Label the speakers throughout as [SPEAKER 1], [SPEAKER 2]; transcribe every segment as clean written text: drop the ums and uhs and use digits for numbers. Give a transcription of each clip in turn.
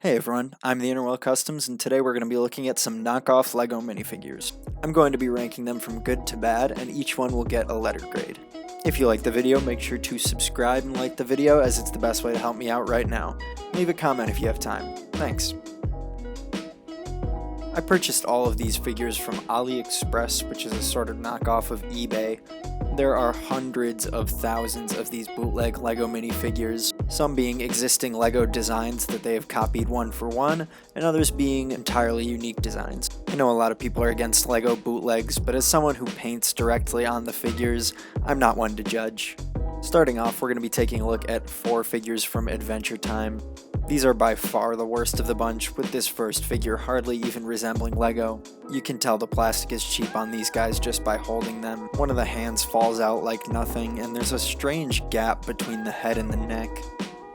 [SPEAKER 1] Hey everyone, I'm the Interwell Customs, and today we're going to be looking at some knockoff LEGO minifigures. I'm going to be ranking them from good to bad, and each one will get a letter grade. If you like the video, make sure to subscribe and like the video, as it's the best way to help me out right now. Leave a comment if you have time. Thanks. I purchased all of these figures from AliExpress, which is a sort of knockoff of eBay. There are hundreds of thousands of these bootleg LEGO minifigures, some being existing LEGO designs that they have copied one for one, and others being entirely unique designs. I know a lot of people are against LEGO bootlegs, but as someone who paints directly on the figures, I'm not one to judge. Starting off, we're going to be taking a look at 4 figures from Adventure Time. These are by far the worst of the bunch, with this first figure hardly even resembling LEGO. You can tell the plastic is cheap on these guys just by holding them. One of the hands falls out like nothing, and there's a strange gap between the head and the neck.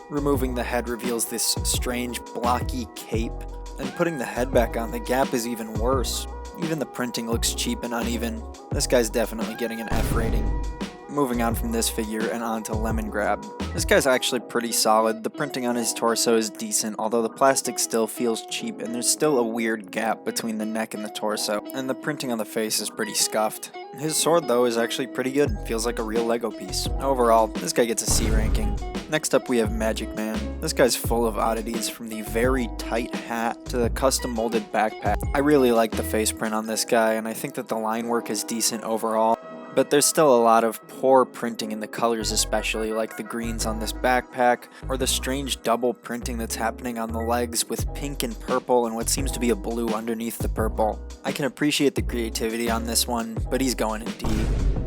[SPEAKER 1] Removing the head reveals this strange blocky cape, and putting the head back on, the gap is even worse. Even the printing looks cheap and uneven. This guy's definitely getting an F rating. Moving on from this figure and on to Lemon Grab. This guy's actually pretty solid. The printing on his torso is decent, although the plastic still feels cheap and there's still a weird gap between the neck and the torso, and the printing on the face is pretty scuffed. His sword though is actually pretty good, feels like a real LEGO piece. Overall, this guy gets a C ranking. Next up we have Magic Man. This guy's full of oddities, from the very tight hat to the custom molded backpack. I really like the face print on this guy, and I think that the line work is decent overall. But there's still a lot of poor printing in the colors, especially like the greens on this backpack, or the strange double printing that's happening on the legs with pink and purple and what seems to be a blue underneath the purple. I can appreciate the creativity on this one, but he's going in D.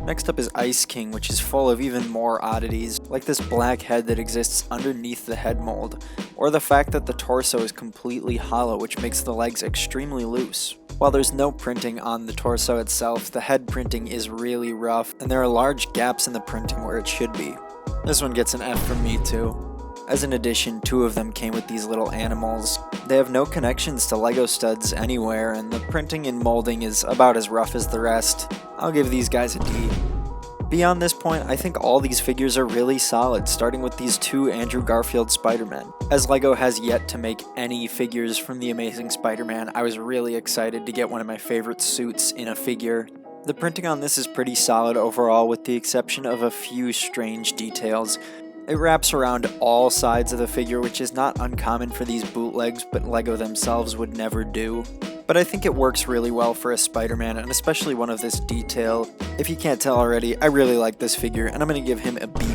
[SPEAKER 1] Next up is Ice King, which is full of even more oddities, like this black head that exists underneath the head mold, or the fact that the torso is completely hollow, which makes the legs extremely loose. While there's no printing on the torso itself, the head printing is really rough, and there are large gaps in the printing where it should be. This one gets an F from me too. As an addition, 2 of them came with these little animals. They have no connections to LEGO studs anywhere, and the printing and molding is about as rough as the rest. I'll give these guys a D. Beyond this point, I think all these figures are really solid, starting with these 2 Andrew Garfield Spider-Men. As LEGO has yet to make any figures from the Amazing Spider-Man, I was really excited to get one of my favorite suits in a figure. The printing on this is pretty solid overall, with the exception of a few strange details. It wraps around all sides of the figure, which is not uncommon for these bootlegs, but LEGO themselves would never do. But I think it works really well for a Spider-Man, and especially one of this detail. If you can't tell already, I really like this figure, and I'm going to give him a B+.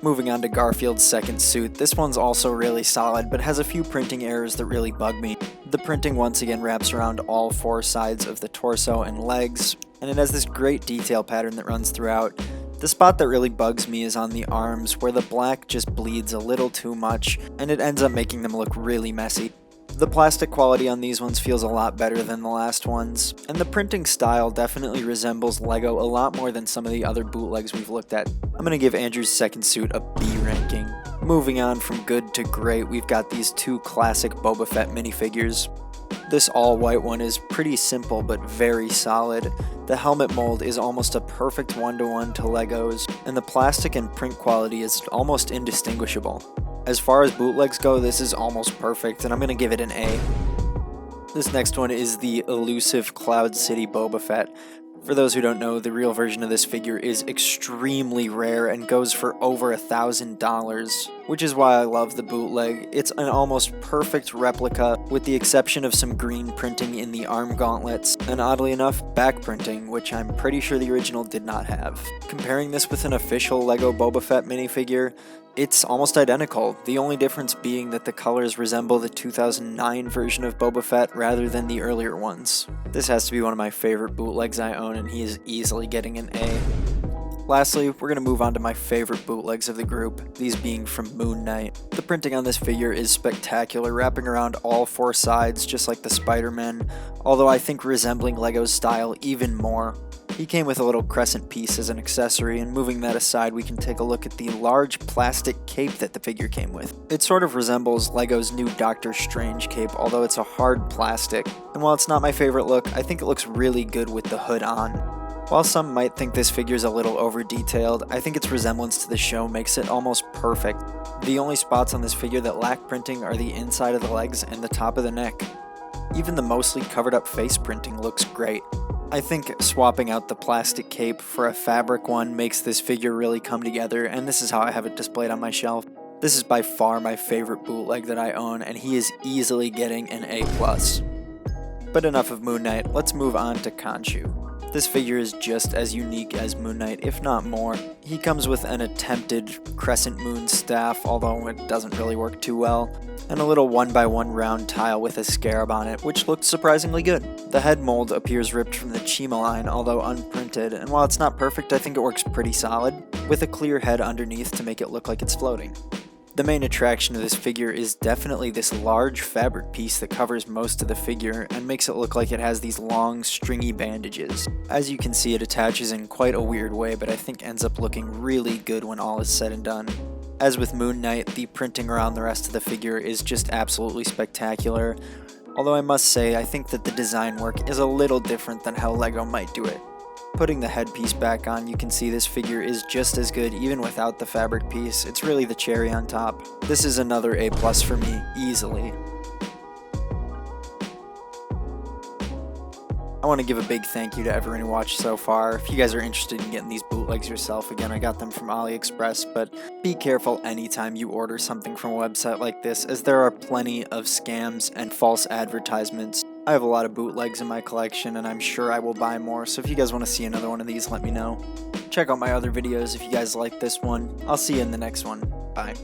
[SPEAKER 1] Moving on to Garfield's second suit, this one's also really solid, but has a few printing errors that really bug me. The printing once again wraps around all 4 sides of the torso and legs, and it has this great detail pattern that runs throughout. The spot that really bugs me is on the arms, where the black just bleeds a little too much, and it ends up making them look really messy. The plastic quality on these ones feels a lot better than the last ones, and the printing style definitely resembles LEGO a lot more than some of the other bootlegs we've looked at. I'm going to give Andrew's second suit a B ranking. Moving on from good to great, we've got these 2 classic Boba Fett minifigures. This all-white one is pretty simple but very solid. The helmet mold is almost a perfect one-to-one to LEGO's, and the plastic and print quality is almost indistinguishable. As far as bootlegs go, this is almost perfect, and I'm going to give it an A. This next one is the elusive Cloud City Boba Fett. For those who don't know, the real version of this figure is extremely rare and goes for over $1,000, which is why I love the bootleg. It's an almost perfect replica, with the exception of some green printing in the arm gauntlets, and oddly enough, back printing, which I'm pretty sure the original did not have. Comparing this with an official LEGO Boba Fett minifigure, it's almost identical, the only difference being that the colors resemble the 2009 version of Boba Fett rather than the earlier ones. This has to be one of my favorite bootlegs I own, and he is easily getting an A. Lastly, we're going to move on to my favorite bootlegs of the group, these being from Moon Knight. The printing on this figure is spectacular, wrapping around all 4 sides just like the Spider-Man, although I think resembling LEGO's style even more. He came with a little crescent piece as an accessory, and moving that aside, we can take a look at the large plastic cape that the figure came with. It sort of resembles LEGO's new Doctor Strange cape, although it's a hard plastic. And while it's not my favorite look, I think it looks really good with the hood on. While some might think this figure is a little over-detailed, I think its resemblance to the show makes it almost perfect. The only spots on this figure that lack printing are the inside of the legs and the top of the neck. Even the mostly covered up face printing looks great. I think swapping out the plastic cape for a fabric one makes this figure really come together, and this is how I have it displayed on my shelf. This is by far my favorite bootleg that I own, and he is easily getting an A+. But enough of Moon Knight, let's move on to Khonshu. This figure is just as unique as Moon Knight, if not more. He comes with an attempted crescent moon staff, although it doesn't really work too well, and a little 1x1 round tile with a scarab on it, which looks surprisingly good. The head mold appears ripped from the Chima line, although unprinted, and while it's not perfect, I think it works pretty solid, with a clear head underneath to make it look like it's floating. The main attraction of this figure is definitely this large fabric piece that covers most of the figure and makes it look like it has these long, stringy bandages. As you can see, it attaches in quite a weird way, but I think ends up looking really good when all is said and done. As with Moon Knight, the printing around the rest of the figure is just absolutely spectacular, although I must say I think that the design work is a little different than how LEGO might do it. Putting the headpiece back on, you can see this figure is just as good even without the fabric piece. It's really the cherry on top. This is another A+ for me, easily. I want to give a big thank you to everyone who watched so far. If you guys are interested in getting these bootlegs yourself, again, I got them from AliExpress, but be careful anytime you order something from a website like this, as there are plenty of scams and false advertisements. I have a lot of bootlegs in my collection, and I'm sure I will buy more, so if you guys want to see another one of these, let me know. Check out my other videos if you guys like this one. I'll see you in the next one. Bye.